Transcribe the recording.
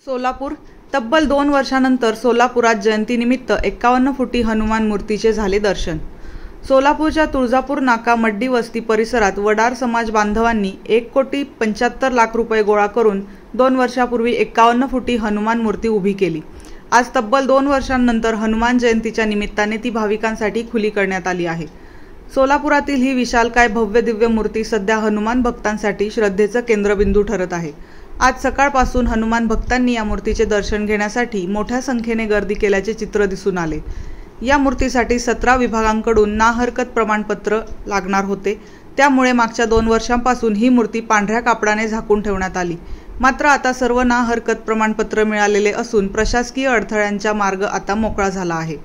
सोलापूर तब्बल 2 वर्षांनंतर सोलापुरात जयंतीनिमित्त 51 फुटी हनुमान मूर्तीचे झाले दर्शन। सोलापूरच्या तुळजापूर नाका मड्डी वस्ती परिसरात वडार समाज बांधवांनी 1,75,00,000 रुपये गोळा करून 2 वर्षापूर्वी 51 फुटी हनुमान मूर्ती उभी केली। आज तब्बल 2 वर्षांनंतर हनुमान जयंतीच्या निमित्ताने ती भाविकांसाठी खुली करण्यात आली आहे। सोलापुरातील ही विशालकाय भव्य दिव्य मूर्ती सध्या हनुमान भक्तांसाठी श्रद्धेचं केंद्रबिंदू ठरत आहे। आज सकाळपासून हनुमान भक्तांनी या मूर्तीचे दर्शन घेण्यासाठी मोठ्या संख्येने गर्दी केल्याचे चित्र दिसून आले। या मूर्तीसाठी 17 विभागांकडून ना हरकत प्रमाणपत्र लागणार होते, त्यामुळे मागच्या 2 वर्षांपासून ही मूर्ती पांढऱ्या कापडाने झाकून ठेवण्यात आली। मात्र आता सर्व ना हरकत प्रमाणपत्र मिळालेले असून प्रशासकीय अडथळ्यांचा मार्ग आता मोकळा झाला आहे।